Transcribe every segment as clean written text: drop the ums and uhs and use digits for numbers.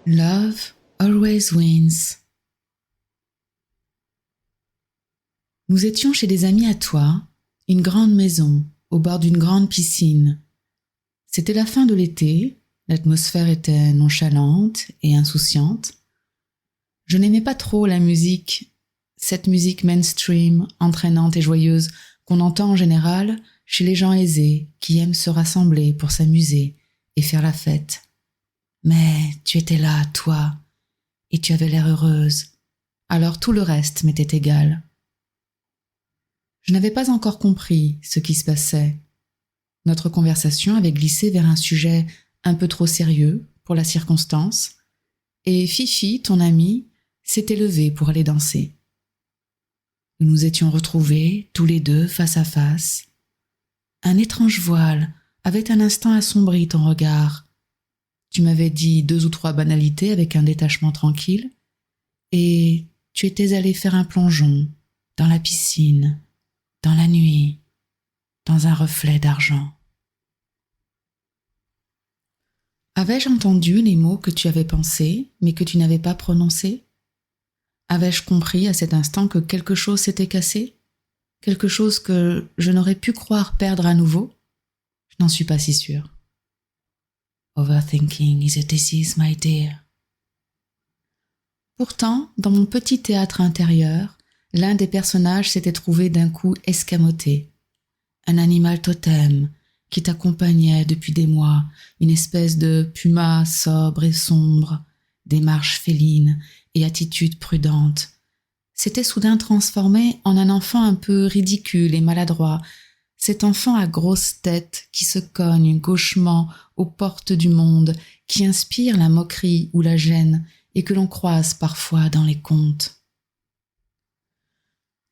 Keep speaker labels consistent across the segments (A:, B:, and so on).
A: Love always wins. Nous étions chez des amis à toi, une grande maison, au bord d'une grande piscine. C'était la fin de l'été, l'atmosphère était nonchalante et insouciante. Je n'aimais pas trop la musique, cette musique mainstream, entraînante et joyeuse qu'on entend en général chez les gens aisés qui aiment se rassembler pour s'amuser et faire la fête. Mais tu étais là, toi, et tu avais l'air heureuse, alors tout le reste m'était égal. Je n'avais pas encore compris ce qui se passait. Notre conversation avait glissé vers un sujet un peu trop sérieux pour la circonstance, et Fifi, ton amie, s'était levée pour aller danser. Nous nous étions retrouvés, tous les deux, face à face. Un étrange voile avait un instant assombri ton regard. Tu m'avais dit 2 ou 3 banalités avec un détachement tranquille, et tu étais allé faire un plongeon dans la piscine, dans la nuit, dans un reflet d'argent. Avais-je entendu les mots que tu avais pensés, mais que tu n'avais pas prononcés ? Avais-je compris à cet instant que quelque chose s'était cassé ? Quelque chose que je n'aurais pu croire perdre à nouveau ? Je n'en suis pas si sûre. Overthinking is a disease, my dear. Pourtant, dans mon petit théâtre intérieur, l'un des personnages s'était trouvé d'un coup escamoté. Un animal totem qui t'accompagnait depuis des mois, une espèce de puma sobre et sombre, démarche féline et attitude prudente, s'était soudain transformé en un enfant un peu ridicule et maladroit, cet enfant à grosse tête qui se cogne gauchement aux portes du monde, qui inspire la moquerie ou la gêne et que l'on croise parfois dans les contes.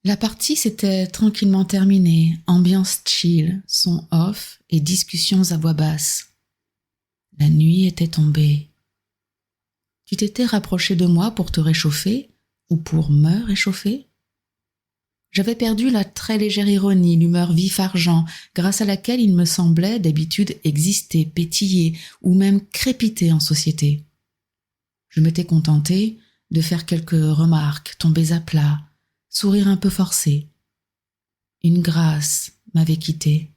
A: La partie s'était tranquillement terminée, ambiance chill, son off et discussions à voix basse. La nuit était tombée. Tu t'étais rapproché de moi pour te réchauffer ou pour me réchauffer ? J'avais perdu la très légère ironie, l'humeur vif-argent, grâce à laquelle il me semblait d'habitude exister, pétiller ou même crépiter en société. Je m'étais contentée de faire quelques remarques tombées à plat, sourire un peu forcé. Une grâce m'avait quittée.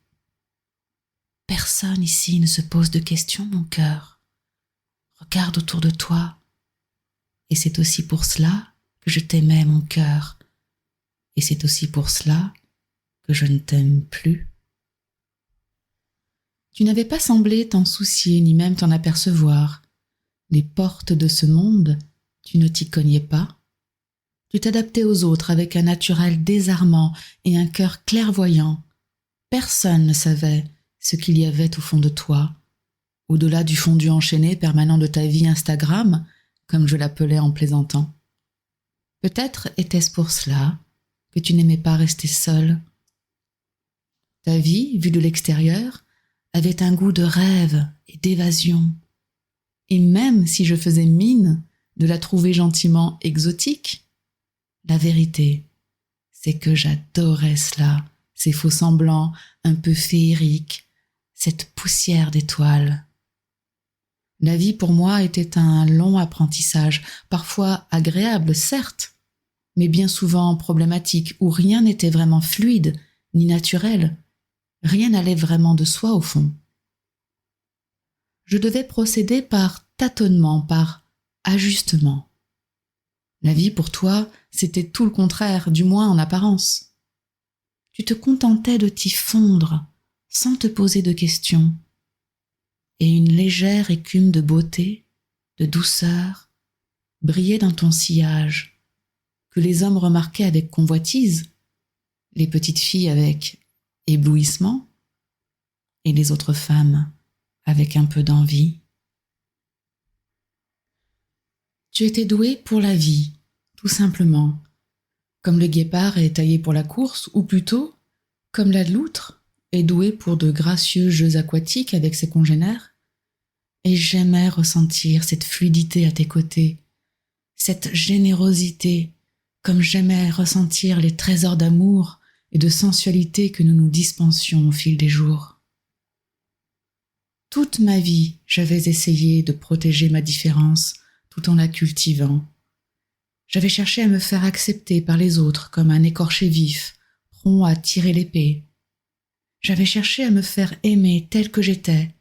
A: Personne ici ne se pose de questions, mon cœur. Regarde autour de toi. Et c'est aussi pour cela que je t'aimais, mon cœur. Et c'est aussi pour cela que je ne t'aime plus. Tu n'avais pas semblé t'en soucier ni même t'en apercevoir. Les portes de ce monde, tu ne t'y cognais pas. Tu t'adaptais aux autres avec un naturel désarmant et un cœur clairvoyant. Personne ne savait ce qu'il y avait au fond de toi, au-delà du fondu enchaîné permanent de ta vie Instagram, comme je l'appelais en plaisantant. Peut-être était-ce pour cela que tu n'aimais pas rester seule. Ta vie, vue de l'extérieur, avait un goût de rêve et d'évasion. Et même si je faisais mine de la trouver gentiment exotique, la vérité, c'est que j'adorais cela, ces faux semblants un peu féeriques, cette poussière d'étoiles. La vie pour moi était un long apprentissage, parfois agréable, certes, mais bien souvent problématique, où rien n'était vraiment fluide ni naturel, rien n'allait vraiment de soi au fond. Je devais procéder par tâtonnement, par ajustement. La vie pour toi, c'était tout le contraire, du moins en apparence. Tu te contentais de t'y fondre, sans te poser de questions. Et une légère écume de beauté, de douceur, brillait dans ton sillage, que les hommes remarquaient avec convoitise, les petites filles avec éblouissement, et les autres femmes avec un peu d'envie. Tu étais douée pour la vie, tout simplement, comme le guépard est taillé pour la course, ou plutôt, comme la loutre est douée pour de gracieux jeux aquatiques avec ses congénères, et j'aimais ressentir cette fluidité à tes côtés, cette générosité, comme j'aimais ressentir les trésors d'amour et de sensualité que nous nous dispensions au fil des jours. Toute ma vie, j'avais essayé de protéger ma différence, tout en la cultivant. J'avais cherché à me faire accepter par les autres comme un écorché vif, prompt à tirer l'épée. J'avais cherché à me faire aimer tel que j'étais,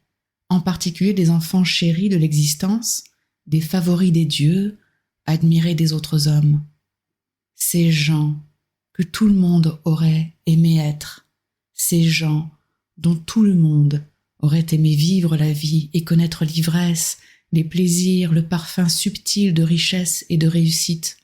A: en particulier des enfants chéris de l'existence, des favoris des dieux, admirés des autres hommes. Ces gens que tout le monde aurait aimé être, ces gens dont tout le monde aurait aimé vivre la vie et connaître l'ivresse, les plaisirs, le parfum subtil de richesse et de réussite.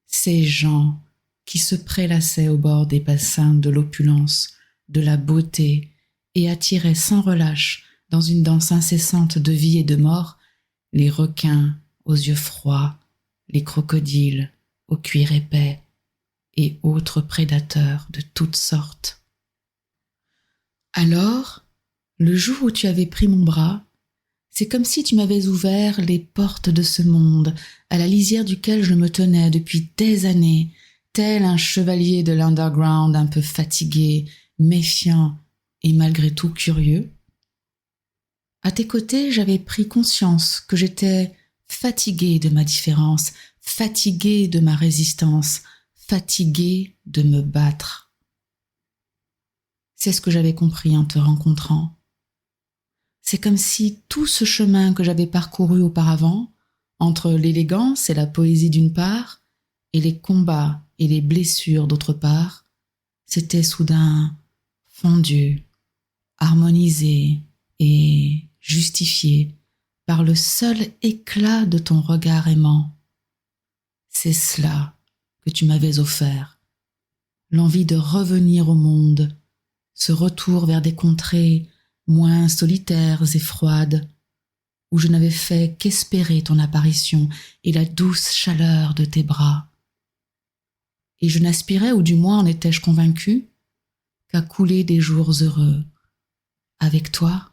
A: Ces gens qui se prélassaient au bord des bassins de l'opulence, de la beauté, et attiraient sans relâche, dans une danse incessante de vie et de mort, les requins aux yeux froids, les crocodiles au cuir épais, et autres prédateurs de toutes sortes. Alors, le jour où tu avais pris mon bras, c'est comme si tu m'avais ouvert les portes de ce monde, à la lisière duquel je me tenais depuis des années, tel un chevalier de l'underground un peu fatigué, méfiant et malgré tout curieux. À tes côtés, j'avais pris conscience que j'étais fatigué de ma différence, fatigué de ma résistance, fatigué de me battre. C'est ce que j'avais compris en te rencontrant. C'est comme si tout ce chemin que j'avais parcouru auparavant, entre l'élégance et la poésie d'une part, et les combats et les blessures d'autre part, s'était soudain fondu, harmonisé et justifié par le seul éclat de ton regard aimant. C'est cela que tu m'avais offert, l'envie de revenir au monde, ce retour vers des contrées moins solitaires et froides, où je n'avais fait qu'espérer ton apparition et la douce chaleur de tes bras. Et je n'aspirais, ou du moins en étais-je convaincu, qu'à couler des jours heureux avec toi.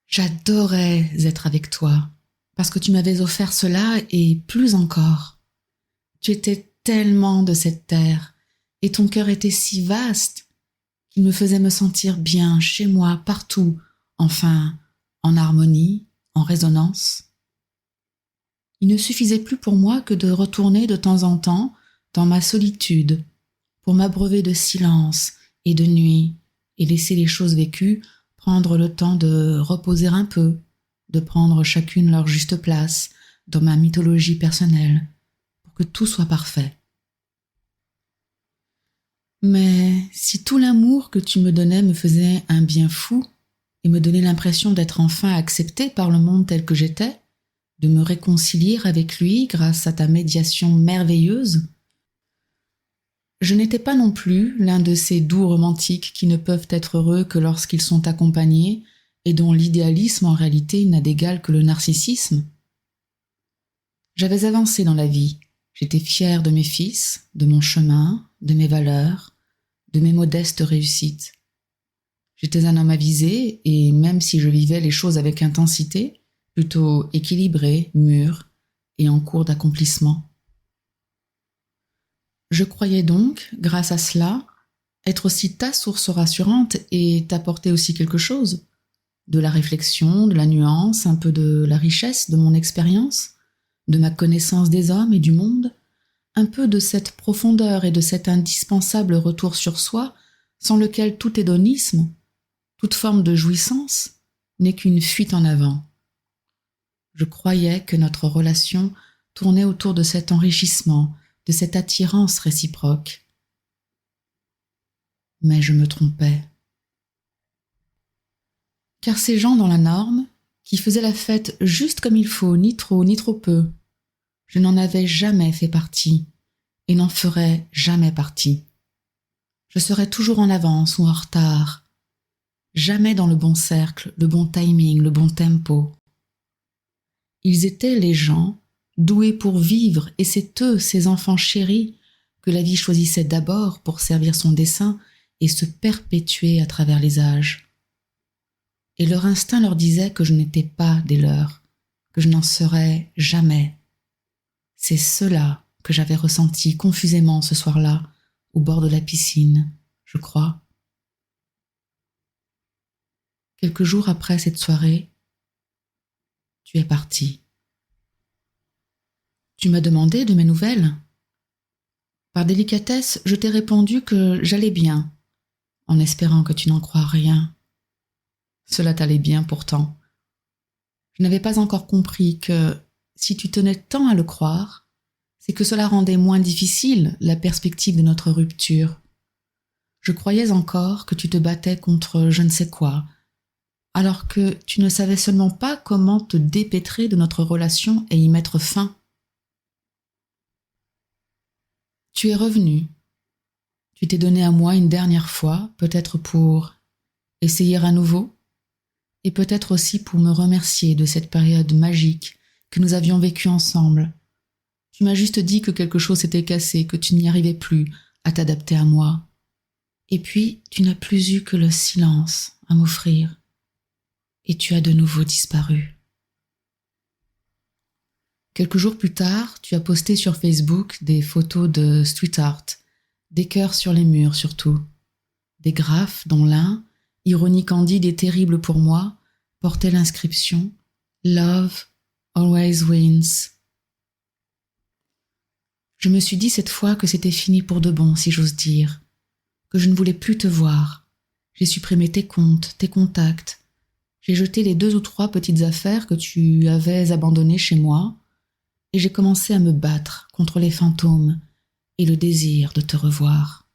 A: J'adorais être avec toi, parce que tu m'avais offert cela et plus encore. Tu étais tellement de cette terre, et ton cœur était si vaste qu'il me faisait me sentir bien chez moi, partout, enfin, en harmonie, en résonance. Il ne suffisait plus pour moi que de retourner de temps en temps dans ma solitude, pour m'abreuver de silence et de nuit, et laisser les choses vécues prendre le temps de reposer un peu, de prendre chacune leur juste place dans ma mythologie personnelle, pour que tout soit parfait. Mais si tout l'amour que tu me donnais me faisait un bien fou et me donnait l'impression d'être enfin acceptée par le monde tel que j'étais, de me réconcilier avec lui grâce à ta médiation merveilleuse, je n'étais pas non plus l'un de ces doux romantiques qui ne peuvent être heureux que lorsqu'ils sont accompagnés et dont l'idéalisme en réalité n'a d'égal que le narcissisme. J'avais avancé dans la vie, j'étais fière de mes fils, de mon chemin, de mes valeurs, de mes modestes réussites. J'étais un homme avisé et même si je vivais les choses avec intensité, plutôt équilibré, mûr et en cours d'accomplissement. Je croyais donc, grâce à cela, être aussi ta source rassurante et t'apporter aussi quelque chose, de la réflexion, de la nuance, un peu de la richesse de mon expérience, de ma connaissance des hommes et du monde, un peu de cette profondeur et de cet indispensable retour sur soi, sans lequel tout hédonisme, toute forme de jouissance, n'est qu'une fuite en avant. Je croyais que notre relation tournait autour de cet enrichissement, de cette attirance réciproque. Mais je me trompais. Car ces gens dans la norme, qui faisaient la fête juste comme il faut, ni trop peu, je n'en avais jamais fait partie et n'en ferais jamais partie. Je serais toujours en avance ou en retard, jamais dans le bon cercle, le bon timing, le bon tempo. Ils étaient les gens doués pour vivre, et c'est eux, ces enfants chéris, que la vie choisissait d'abord pour servir son dessein et se perpétuer à travers les âges. Et leur instinct leur disait que je n'étais pas des leurs, que je n'en serais jamais. C'est cela que j'avais ressenti confusément ce soir-là, au bord de la piscine, je crois. Quelques jours après cette soirée, tu es parti. Tu m'as demandé de mes nouvelles. Par délicatesse, je t'ai répondu que j'allais bien, en espérant que tu n'en crois rien. Cela t'allait bien pourtant. Je n'avais pas encore compris que, si tu tenais tant à le croire, c'est que cela rendait moins difficile la perspective de notre rupture. Je croyais encore que tu te battais contre je ne sais quoi, alors que tu ne savais seulement pas comment te dépêtrer de notre relation et y mettre fin. Tu es revenu. Tu t'es donné à moi une dernière fois, peut-être pour essayer à nouveau, et peut-être aussi pour me remercier de cette période magique que nous avions vécue ensemble. Tu m'as juste dit que quelque chose s'était cassé, que tu n'y arrivais plus à t'adapter à moi. Et puis, tu n'as plus eu que le silence à m'offrir, et tu as de nouveau disparu. Quelques jours plus tard, tu as posté sur Facebook des photos de street art, des cœurs sur les murs surtout, des graphes dont l'un, ironie candide et terrible pour moi, portait l'inscription « Love always wins ». Je me suis dit cette fois que c'était fini pour de bon, si j'ose dire, que je ne voulais plus te voir. J'ai supprimé tes comptes, tes contacts. J'ai jeté les 2 ou 3 petites affaires que tu avais abandonnées chez moi, et j'ai commencé à me battre contre les fantômes et le désir de te revoir.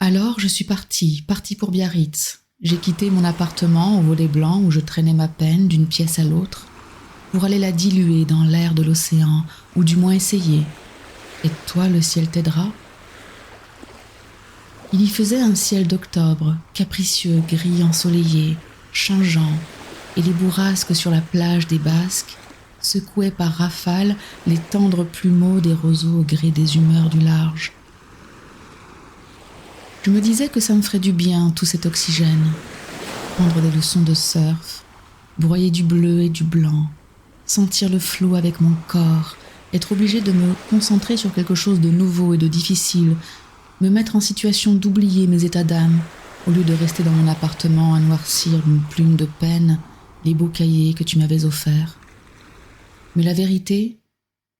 A: Alors je suis partie pour Biarritz. J'ai quitté mon appartement au volet blanc où je traînais ma peine d'une pièce à l'autre pour aller la diluer dans l'air de l'océan, ou du moins essayer. Et toi, le ciel t'aidera. Il y faisait un ciel d'octobre, capricieux, gris ensoleillé, changeant, et les bourrasques sur la plage des Basques secouaient par rafales les tendres plumeaux des roseaux au gré des humeurs du large. Je me disais que ça me ferait du bien, tout cet oxygène. Prendre des leçons de surf, broyer du bleu et du blanc, sentir le flot avec mon corps, être obligé de me concentrer sur quelque chose de nouveau et de difficile, me mettre en situation d'oublier mes états d'âme, au lieu de rester dans mon appartement à noircir d'une plume de peine les beaux cahiers que tu m'avais offerts. Mais la vérité,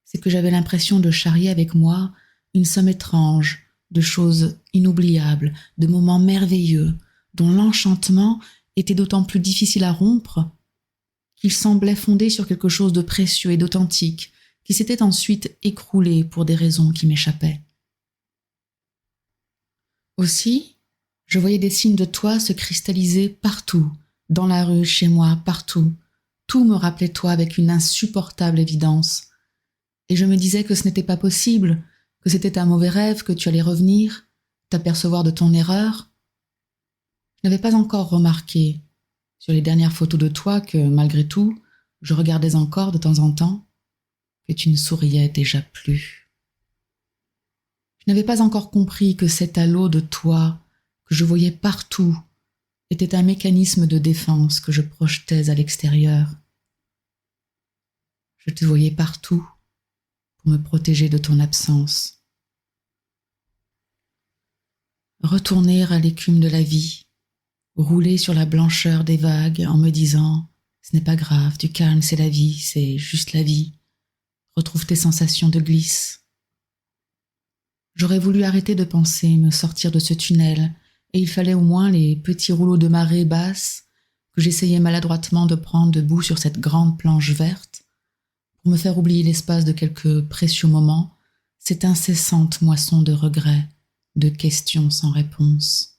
A: c'est que j'avais l'impression de charrier avec moi une somme étrange, de choses inoubliables, de moments merveilleux, dont l'enchantement était d'autant plus difficile à rompre qu'il semblait fondé sur quelque chose de précieux et d'authentique, qui s'était ensuite écroulé pour des raisons qui m'échappaient. Aussi, je voyais des signes de toi se cristalliser partout, dans la rue, chez moi, partout. Tout me rappelait toi avec une insupportable évidence. Et je me disais que ce n'était pas possible, que c'était un mauvais rêve, que tu allais revenir, t'apercevoir de ton erreur. Je n'avais pas encore remarqué, sur les dernières photos de toi, que, malgré tout, je regardais encore de temps en temps, que tu ne souriais déjà plus. Je n'avais pas encore compris que cet halo de toi, que je voyais partout, était un mécanisme de défense que je projetais à l'extérieur. Je te voyais partout pour me protéger de ton absence. Retourner à l'écume de la vie, rouler sur la blancheur des vagues en me disant « Ce n'est pas grave, du calme, c'est la vie, c'est juste la vie. Retrouve tes sensations de glisse. » J'aurais voulu arrêter de penser, me sortir de ce tunnel, et il fallait au moins les petits rouleaux de marée basse que j'essayais maladroitement de prendre debout sur cette grande planche verte pour me faire oublier l'espace de quelques précieux moments, cette incessante moisson de regrets, de questions sans réponse.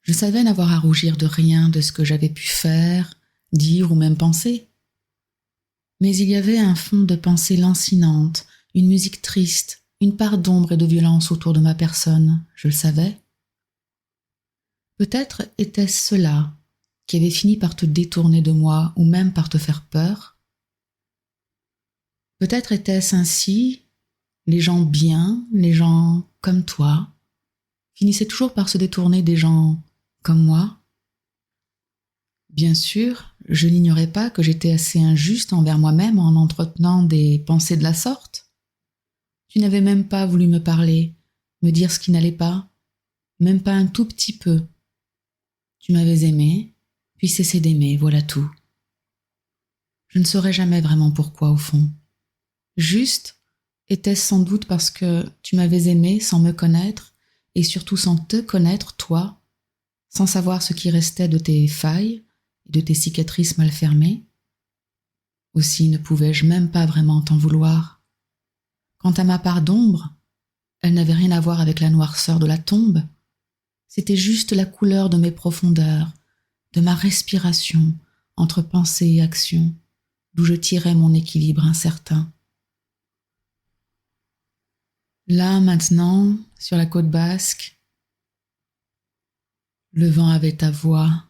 A: Je savais n'avoir à rougir de rien de ce que j'avais pu faire, dire ou même penser. Mais il y avait un fond de pensée lancinante, une musique triste, une part d'ombre et de violence autour de ma personne, je le savais. Peut-être était-ce cela qui avait fini par te détourner de moi ou même par te faire peur. Peut-être était-ce ainsi, les gens bien, les gens comme toi, finissaient toujours par se détourner des gens comme moi. Bien sûr, je n'ignorais pas que j'étais assez injuste envers moi-même en entretenant des pensées de la sorte. Tu n'avais même pas voulu me parler, me dire ce qui n'allait pas, même pas un tout petit peu. Tu m'avais aimé, puis cesser d'aimer, voilà tout. Je ne saurais jamais vraiment pourquoi, au fond. Juste, était-ce sans doute parce que tu m'avais aimé sans me connaître, et surtout sans te connaître, toi, sans savoir ce qui restait de tes failles et de tes cicatrices mal fermées? Aussi ne pouvais-je même pas vraiment t'en vouloir. Quant à ma part d'ombre, elle n'avait rien à voir avec la noirceur de la tombe. C'était juste la couleur de mes profondeurs, de ma respiration entre pensée et action, d'où je tirais mon équilibre incertain. Là, maintenant, sur la côte basque, le vent avait ta voix,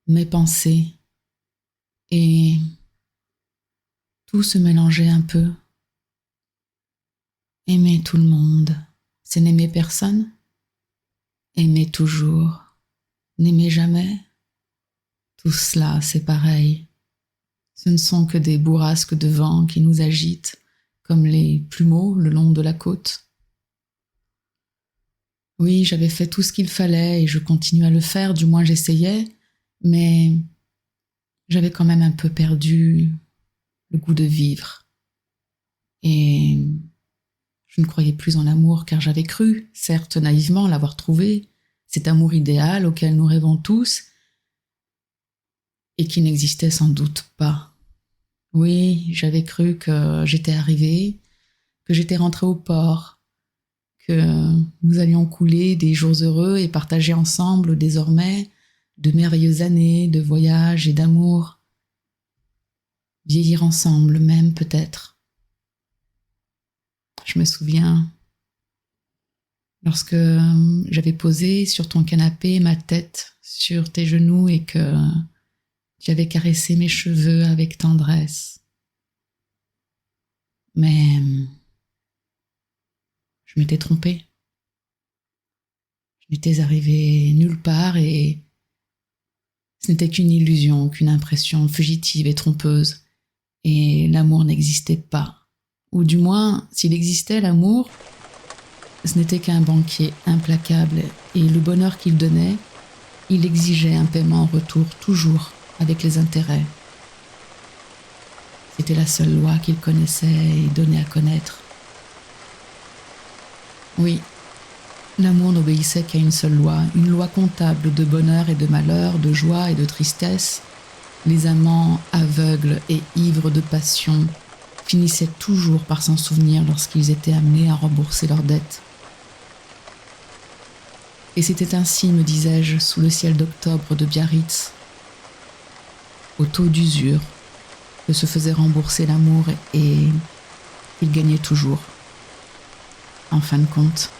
A: mes pensées, et tout se mélangeait un peu. Aimer tout le monde, c'est n'aimer personne. Aimer toujours, n'aimer jamais. Tout cela, c'est pareil. Ce ne sont que des bourrasques de vent qui nous agitent, comme les plumeaux le long de la côte. Oui, j'avais fait tout ce qu'il fallait et je continue à le faire, du moins j'essayais, mais j'avais quand même un peu perdu le goût de vivre. Et je ne croyais plus en l'amour car j'avais cru, certes naïvement, l'avoir trouvé, cet amour idéal auquel nous rêvons tous et qui n'existait sans doute pas. Oui, j'avais cru que j'étais arrivée, que j'étais rentrée au port, que nous allions couler des jours heureux et partager ensemble désormais de merveilleuses années de voyage et d'amour. Vieillir ensemble même peut-être. Je me souviens, lorsque j'avais posé sur ton canapé ma tête sur tes genoux et que j'avais caressé mes cheveux avec tendresse. Mais je m'étais trompée. Je n'étais arrivée nulle part et ce n'était qu'une illusion, qu'une impression fugitive et trompeuse. Et l'amour n'existait pas. Ou du moins, s'il existait l'amour, ce n'était qu'un banquier implacable et le bonheur qu'il donnait, il exigeait un paiement en retour, toujours avec les intérêts. C'était la seule loi qu'il connaissait et donnait à connaître. Oui, l'amour n'obéissait qu'à une seule loi, une loi comptable de bonheur et de malheur, de joie et de tristesse. Les amants, aveugles et ivres de passion, finissaient toujours par s'en souvenir lorsqu'ils étaient amenés à rembourser leurs dettes. Et c'était ainsi, me disais-je, sous le ciel d'octobre de Biarritz, au taux d'usure, que se faisait rembourser l'amour et il gagnait toujours, en fin de compte.